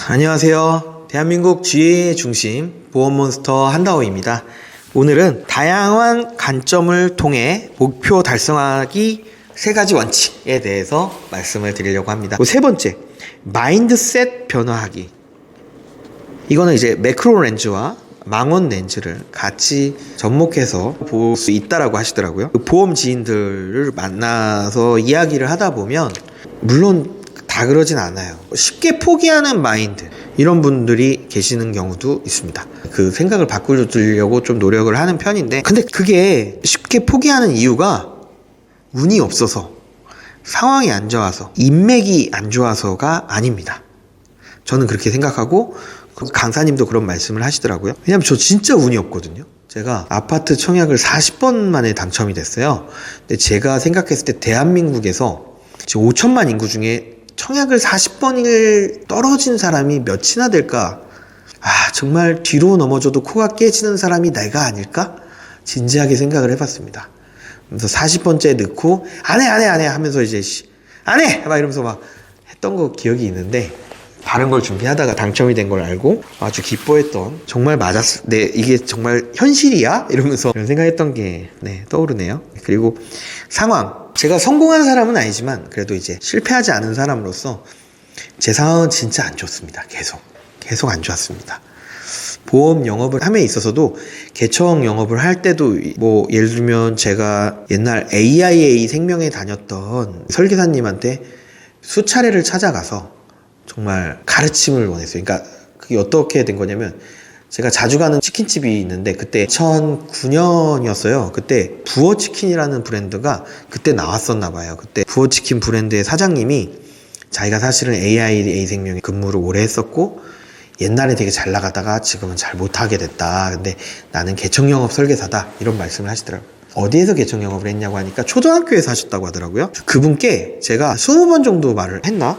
안녕하세요. 대한민국 지혜의 중심 보험몬스터 한다호입니다. 오늘은 다양한 관점을 통해 목표 달성하기 3가지 원칙에 대해서 말씀을 드리려고 합니다. 세 번째, 마인드셋 변화하기. 이거는 이제 매크로 렌즈와 망원 렌즈를 같이 접목해서 볼 수 있다라고 하시더라고요. 보험 지인들을 만나서 이야기를 하다 보면 물론 다 그러진 않아요. 쉽게 포기하는 마인드, 이런 분들이 계시는 경우도 있습니다. 그 생각을 바꾸려고 좀 노력을 하는 편인데, 근데 그게 쉽게 포기하는 이유가 운이 없어서, 상황이 안 좋아서, 인맥이 안 좋아서가 아닙니다. 저는 그렇게 생각하고, 강사님도 그런 말씀을 하시더라고요. 왜냐면 저 진짜 운이 없거든요. 제가 아파트 청약을 40번 만에 당첨이 됐어요. 근데 제가 생각했을 때 대한민국에서 지금 5천만 인구 중에 청약을 40번을 떨어진 사람이 몇이나 될까? 정말 뒤로 넘어져도 코가 깨지는 사람이 내가 아닐까? 진지하게 생각을 해봤습니다. 그래서 40번째 넣고 안 해 하면서 이제 안 해! 막 이러면서 막 했던 거 기억이 있는데, 다른 걸 준비하다가 당첨이 된 걸 알고 아주 기뻐했던, 정말 맞았어, 이게 정말 현실이야? 이러면서 이런 생각했던 게 떠오르네요. 그리고 상황, 제가 성공한 사람은 아니지만 그래도 이제 실패하지 않은 사람으로서 제 상황은 진짜 안 좋습니다. 계속 안 좋았습니다. 보험 영업을 함에 있어서도 개청 영업을 할 때도 뭐 예를 들면 제가 옛날 AIA 생명에 다녔던 설계사님한테 수차례를 찾아가서 정말 가르침을 원했어요. 그러니까 그게 어떻게 된 거냐면, 제가 자주 가는 치킨집이 있는데 그때 2009년이었어요. 그때 부어치킨이라는 브랜드가 그때 나왔었나 봐요. 그때 부어치킨 브랜드의 사장님이 자기가 사실은 AIA 생명에 근무를 오래 했었고 옛날에 되게 잘 나가다가 지금은 잘 못하게 됐다. 근데 나는 개청 영업 설계사다, 이런 말씀을 하시더라고요. 어디에서 개청 영업을 했냐고 하니까 초등학교에서 하셨다고 하더라고요. 그분께 제가 20번 정도 말을 했나?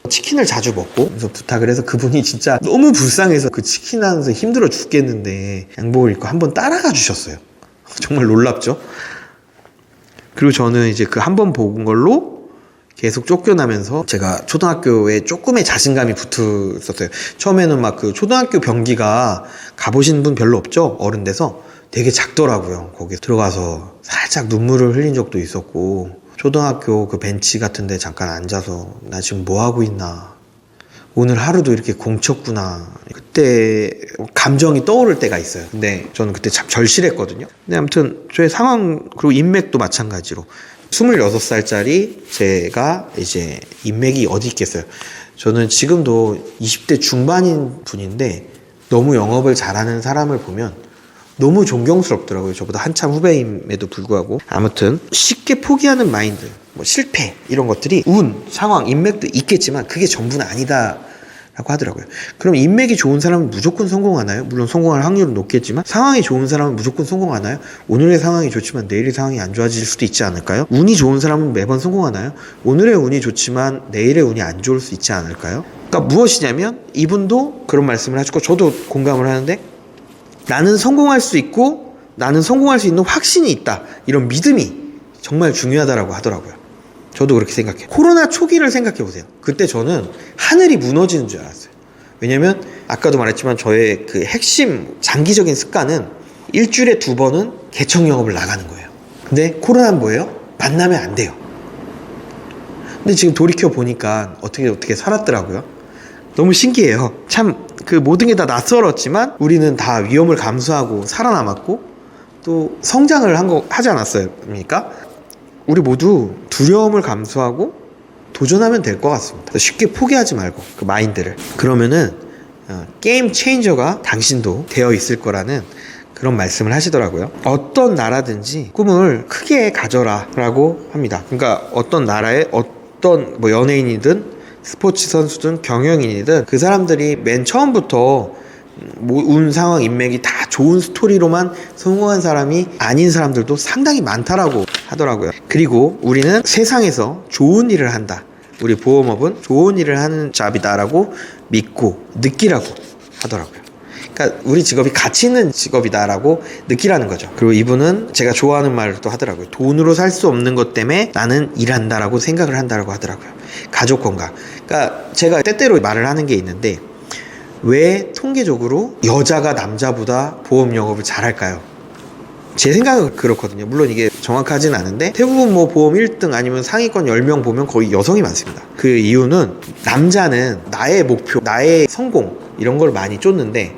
치킨을 자주 먹고, 그래서 부탁을 해서 그분이 진짜 너무 불쌍해서 그 치킨 하면서 힘들어 죽겠는데 양복을 입고 한번 따라가 주셨어요. 정말 놀랍죠? 그리고 저는 이제 그 한 번 본 걸로 계속 쫓겨나면서 제가 초등학교에 조금의 자신감이 붙었어요. 처음에는 막 그 초등학교 변기가 가보신 분 별로 없죠? 어른 돼서 되게 작더라고요. 거기 들어가서 살짝 눈물을 흘린 적도 있었고, 초등학교 그 벤치 같은 데 잠깐 앉아서 나 지금 뭐 하고 있나, 오늘 하루도 이렇게 공쳤구나, 그때 감정이 떠오를 때가 있어요. 근데 저는 그때 참 절실했거든요. 근데 아무튼 저의 상황, 그리고 인맥도 마찬가지로 26살짜리 제가 이제 인맥이 어디 있겠어요. 저는 지금도 20대 중반인 분인데 너무 영업을 잘하는 사람을 보면 너무 존경스럽더라고요. 저보다 한참 후배임에도 불구하고. 아무튼 쉽게 포기하는 마인드, 뭐 실패, 이런 것들이 운, 상황, 인맥도 있겠지만 그게 전부는 아니다 라고 하더라고요. 그럼 인맥이 좋은 사람은 무조건 성공하나요? 물론 성공할 확률은 높겠지만 상황이 좋은 사람은 무조건 성공하나요? 오늘의 상황이 좋지만 내일의 상황이 안 좋아질 수도 있지 않을까요? 운이 좋은 사람은 매번 성공하나요? 오늘의 운이 좋지만 내일의 운이 안 좋을 수 있지 않을까요? 그러니까 무엇이냐면, 이분도 그런 말씀을 하시고 저도 공감을 하는데, 나는 성공할 수 있고 나는 성공할 수 있는 확신이 있다, 이런 믿음이 정말 중요하다라고 하더라고요. 저도 그렇게 생각해요. 코로나 초기를 생각해보세요. 그때 저는 하늘이 무너지는 줄 알았어요. 왜냐면 아까도 말했지만 저의 그 핵심 장기적인 습관은 일주일에 2번은 개청 영업을 나가는 거예요. 근데 코로나는 뭐예요? 만나면 안 돼요. 근데 지금 돌이켜보니까 어떻게 살았더라고요. 너무 신기해요. 참 그 모든 게 다 낯설었지만 우리는 다 위험을 감수하고 살아남았고 또 성장을 하지 않았습니까? 우리 모두 두려움을 감수하고 도전하면 될 것 같습니다. 쉽게 포기하지 말고 그 마인드를. 그러면은 게임 체인저가 당신도 되어 있을 거라는 그런 말씀을 하시더라고요. 어떤 나라든지 꿈을 크게 가져라 라고 합니다. 그러니까 어떤 나라에 어떤 뭐 연예인이든 스포츠 선수든 경영인이든 그 사람들이 맨 처음부터 운, 상황, 인맥이 다 좋은 스토리로만 성공한 사람이 아닌 사람들도 상당히 많다라고 하더라고요. 그리고 우리는 세상에서 좋은 일을 한다, 우리 보험업은 좋은 일을 하는 잡이다라고 믿고 느끼라고 하더라고요. 그러니까 우리 직업이 가치 있는 직업이다라고 느끼라는 거죠. 그리고 이분은 제가 좋아하는 말을 또 하더라고요. 돈으로 살 수 없는 것 때문에 나는 일한다라고 생각을 한다라고 하더라고요. 가족 건강. 그러니까 제가 때때로 말을 하는 게 있는데, 왜 통계적으로 여자가 남자보다 보험 영업을 잘할까요? 제 생각은 그렇거든요. 물론 이게 정확하진 않은데 대부분 뭐 보험 1등 아니면 상위권 10명 보면 거의 여성이 많습니다. 그 이유는 남자는 나의 목표, 나의 성공 이런 걸 많이 쫓는데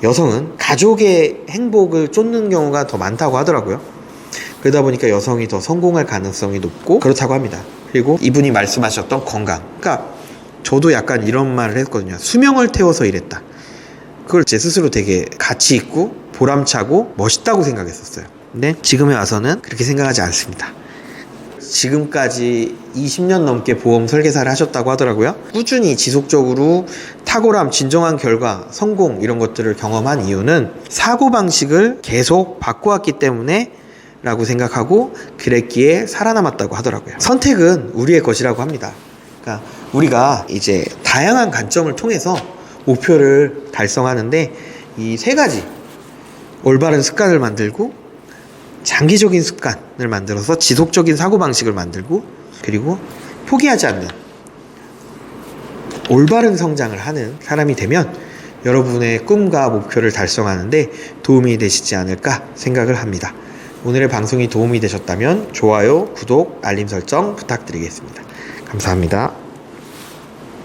여성은 가족의 행복을 쫓는 경우가 더 많다고 하더라고요. 그러다 보니까 여성이 더 성공할 가능성이 높고 그렇다고 합니다. 그리고 이분이 말씀하셨던 건강. 그러니까 저도 약간 이런 말을 했거든요. 수명을 태워서 일했다. 그걸 제 스스로 되게 가치 있고 보람차고 멋있다고 생각했었어요. 근데 지금에 와서는 그렇게 생각하지 않습니다. 지금까지 20년 넘게 보험 설계사를 하셨다고 하더라고요. 꾸준히 지속적으로 탁월함, 진정한 결과, 성공 이런 것들을 경험한 이유는 사고방식을 계속 바꿔왔기 때문에 라고 생각하고 그랬기에 살아남았다고 하더라고요. 선택은 우리의 것이라고 합니다. 그러니까 우리가 이제 다양한 관점을 통해서 목표를 달성하는데 이 세 가지 올바른 습관을 만들고 장기적인 습관을 만들어서 지속적인 사고방식을 만들고 그리고 포기하지 않는 올바른 성장을 하는 사람이 되면 여러분의 꿈과 목표를 달성하는데 도움이 되시지 않을까 생각을 합니다. 오늘의 방송이 도움이 되셨다면 좋아요, 구독, 알림 설정 부탁드리겠습니다. 감사합니다.